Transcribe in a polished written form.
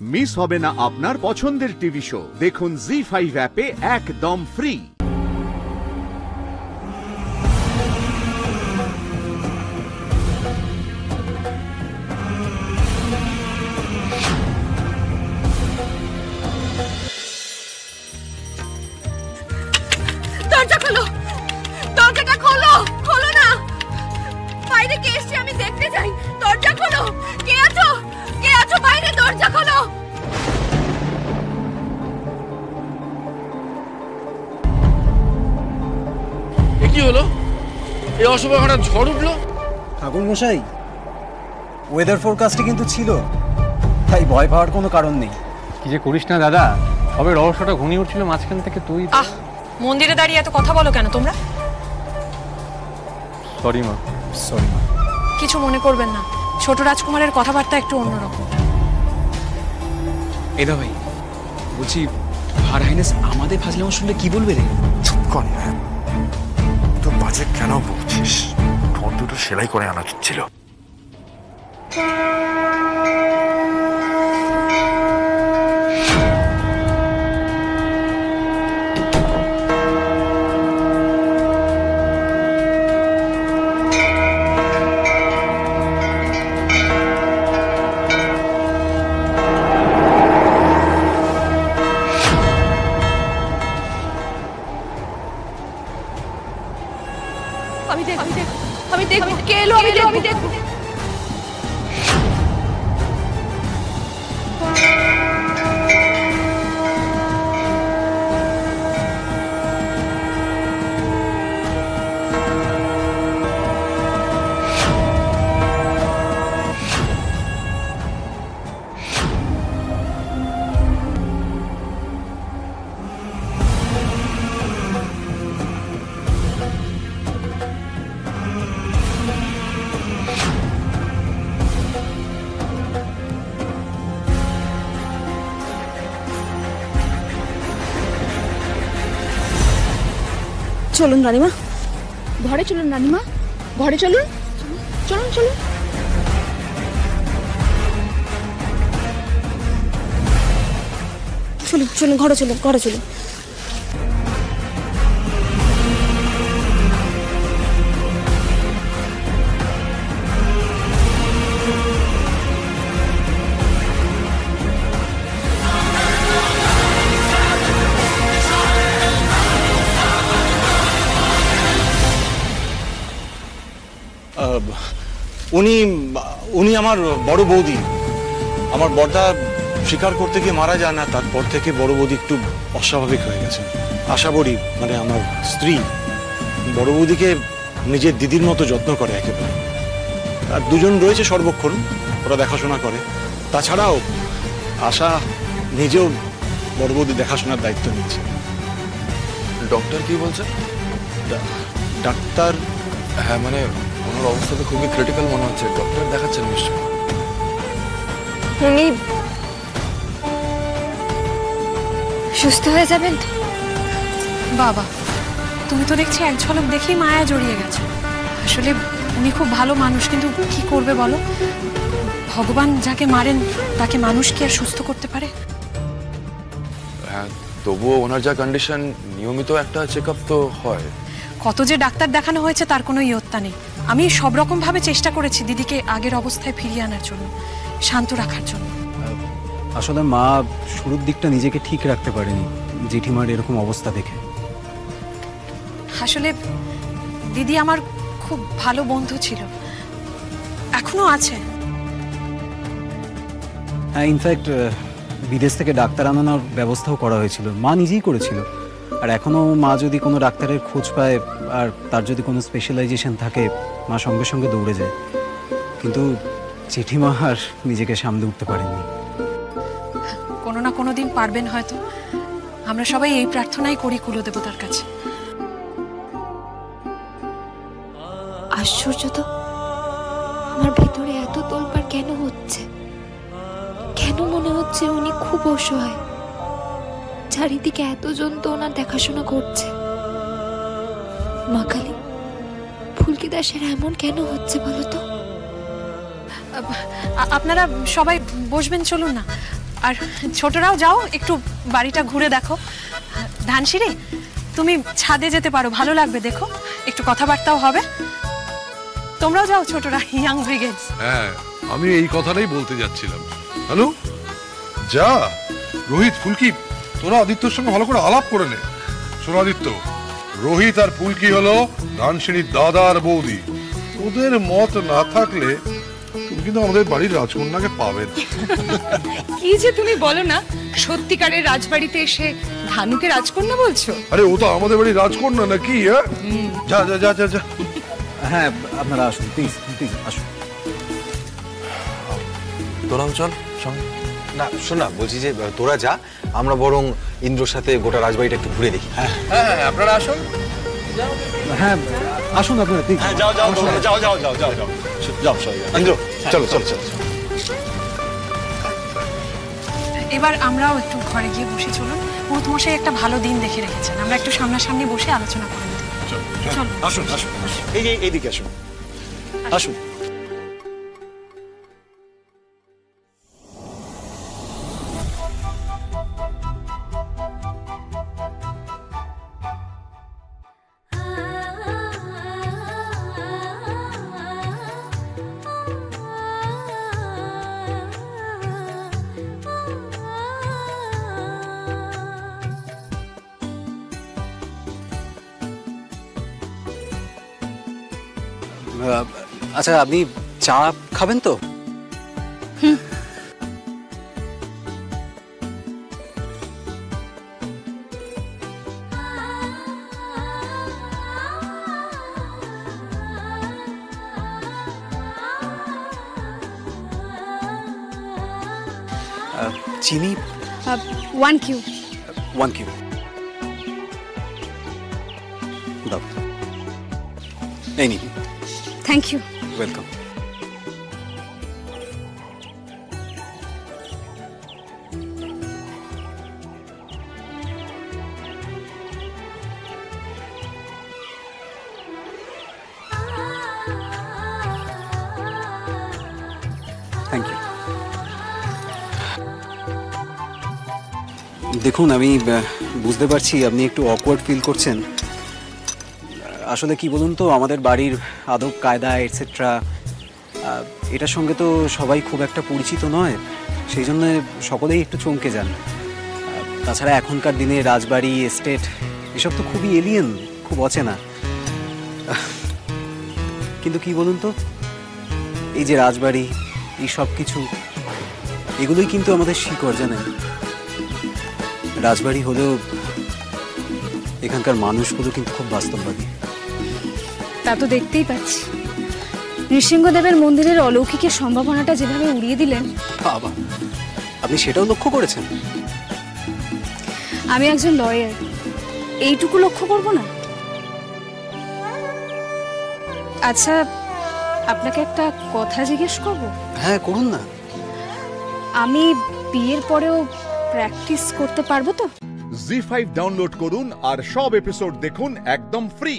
Miss হবে না আপনার পছন্দের টিভি শো। দেখুন জি5 অ্যাপে একদম ফ্রি। দরজা খোলো, দরজাটা খোলো, খোলো না, বাইরে কে এসছে আমি দেখতে চাই। দরজা খোলো, কে আছো, কে আছো বাইরে, দরজা খোলো। কি হলো? এই অসময়ে হঠাৎ ঝড় উঠলো? ঠাকুর মশাই, ওয়েদার ফোরকাস্টে কিন্তু ছিল, তাই ভয় পাওয়ার কোনো কারণ নেই। কি যে করিস না দাদা, তবে রহস্যটা ঘনিয়ে উঠছিল মাঝখান থেকে তুই। মন্দিরে দাঁড়িয়ে এত কথা বলো কেন তোমরা? সরি মা। সরি মা। কিছু মনে করবেন না, ছোট রাজকুমারের কথাবার্তা একটু অন্যরকম। এদা ভাই, বলছি হার হাইনেস আমাদের ফাজলামো শুনলে কি বলবে রে? চুপ কর না, তো বাজে কেন বলছিস? ঠোঁট দুটো সেলাই করে আনা ছিল। আমি দেখব কে এলো, আমি দেখব। চলুন রানীমা, ঘরে চলুন রানীমা, ঘরে চলুন, চলুন চলুন। চলুন চলুন, ঘরে চলুন, ঘরে চলুন। উনি আমার বড় বৌদি। আমার বড়দা শিকার করতে গিয়ে মারা যায় না, তারপর থেকে বড় বৌদি একটু অস্বাভাবিক হয়ে গেছে। আশা করি মানে আমার স্ত্রী বড় বৌদিকে নিজের দিদির মতো যত্ন করে একেবারে। আর দুজন রয়েছে সর্বক্ষণ, ওরা দেখাশোনা করে। তাছাড়াও আশা নিজেও বড় বৌদি দেখাশোনার দায়িত্ব নিচ্ছে। ডক্টর কি বলছে? ডাক্তার, হ্যাঁ মানে ওনার অবস্থা তো খুবই ক্রিটিক্যাল মনে হচ্ছে। ডক্টর দেখাচ্ছেন নিশ্চয়? উনি সুস্থ হয়ে যাবেন। বাবা, তুমি তো দেখছি এক ঝলক দেখেই মায়া জড়িয়ে গেছো। আসলে উনি খুব ভালো মানুষ, কিন্তু কি করবে বলো, ভগবান যাকে মারেন তাকে মানুষ কি আর সুস্থ করতে পারে? হ্যাঁ, তবুও ওনার যা কন্ডিশন, নিয়মিত একটা চেক আপ তো হয়। কত যে ডাক্তার দেখানো হয়েছে তার কোনো ইয়ত্তা নেই। আমি সব রকম ভাবে চেষ্টা করেছি দিদিকে আগের অবস্থায় ফিরিয়ে আনার জন্য, শান্ত রাখার জন্য। আসলে মা শুরুর দিকটা নিজেকে ঠিক রাখতে পারেনি জেঠিমার এরকম অবস্থা দেখে। আসলে দিদি আমার খুব ভালো বন্ধু ছিল, এখনো আছে। হ্যাঁ, ইনফ্যাক্ট বিদেশ থেকে ডাক্তার আনানোর ব্যবস্থাও করা হয়েছিল, মা নিজেই করেছিল। আর এখনও মা যদি কোনো ডাক্তারের খোঁজ পায় আর তার যদি কোনো স্পেশালাইজেশন থাকে, মা সঙ্গে সঙ্গে দৌড়ে যায়। কিন্তু জেঠিমা আর নিজেকে সামলে উঠতে পারেননি। কোনো না কোনো দিন পারবেন হয়তো। আমরা সবাই এই প্রার্থনাই করি কুলদেবতার কাছে। আশ্চর্য তো, আমার ভেতরে এত তোলপাড় কেন হচ্ছে? কেন মনে হচ্ছে উনি খুব অসহায়, চারিদিকে এতজন তো ওনার দেখাশোনা করছে। মা কালী, ফুলকি দাসের এমন কেন হচ্ছে বলো তো? আপনারা সবাই বসবেন, চলুন না। আর ছোটরাও যাও, একটু বাড়িটা ঘুরে দেখো। ধানসিঁড়ি, তুমি ছাদে যেতে পারো, ভালো লাগবে, দেখো একটু কথাবার্তাও হবে। তোমরাও যাও ছোটরা, ইয়াং ব্রিগেড। হ্যাঁ, আমি এই কথাটাই বলতে যাচ্ছিলাম। হ্যালো, যা রোহিত, ফুলকি, তোরা আদিত্যর সঙ্গে ভালো করে আলাপ করে নে। শোনো আদিত্য, রোহিত আর ফুলকি হলো ধানসিঁড়ির দাদা আর বৌদি। ওদের মত না থাকলে তুমি কিন্তু আমাদের বাড়ির রাজকন্যাকে পাবে না। কি যে তুমি বলো না, সত্যিকারের রাজবাড়িতে এসে ধানুকে রাজকন্যা বলছো? আরে ও তো আমাদের বাড়ির রাজকন্যা নাকি? যা যা যা যা যা। হ্যাঁ, আপনারা আসুন, প্লিজ প্লিজ আসুন। তোরাও চল সঙ্গে। না শোন না, বলছি যে তোরা যা, আমরা বরং ইন্দ্রর সাথে গোটা রাজবাড়িটা একটু ঘুরে দেখি। হ্যাঁ হ্যাঁ, আপনারা আসুন। হ্যাঁ আসুন আপনারা, প্লিজ। যাও যাও যাও যাও যাও যাও যাও যাও সবাই, ইন্দ্র চলো চলো চলো। এবার আমরাও একটু ঘরে গিয়ে বসে, চলুন। মশাই একটা ভালো দিন দেখে রেখেছেন, আমরা একটু সামনাসামনি বসে আলোচনা করে নিতে। চলো আসুন আসুন, এইদিকে আসুন আসুন। আচ্ছা, আপনি চা খাবেন তো? চিনি 1 কিউ। 1 কিউ দাও। এই নিন। Thank you. Welcome. Thank you. দেখুন, আমি বুঝতে পারছি আপনি একটু অকওয়ার্ড ফিল করছেন। আসলে কি বলুন তো, আমাদের বাড়ির আদব কায়দা এটসেট্রা এটার সঙ্গে তো সবাই খুব একটা পরিচিত নয়, সেই জন্য সকলেই একটু চমকে যান। তাছাড়া এখনকার দিনে রাজবাড়ি, এস্টেট এসব তো খুবই এলিয়েন, খুব অচেনা। কিন্তু কি বলুন তো, এই যে রাজবাড়ি, এই সব কিছু, এগুলোই কিন্তু আমাদের শিকড়, জানেন। রাজবাড়ি হলেও এখানকার মানুষগুলো কিন্তু খুব বাস্তববাদী। তা তো দেখতেই পাচ্ছি। নৃসিংহদেবের মন্দিরের অলৌকিকের সম্ভাবনাটা যেভাবে উড়িয়ে দিলেন। বাবা, আপনি সেটাও লক্ষ্য করেছেন? আমি একজন লয়ার, এইটুকু লক্ষ্য করব না? আচ্ছা, আপনাকে একটা কথা জিজ্ঞেস করব? হ্যাঁ, করুন না। আমি বিয়ের পরেও প্র্যাকটিস করতে পারবো তো? জি5 ডাউনলোড করুন আর সব এপিসোড দেখুন একদম ফ্রি।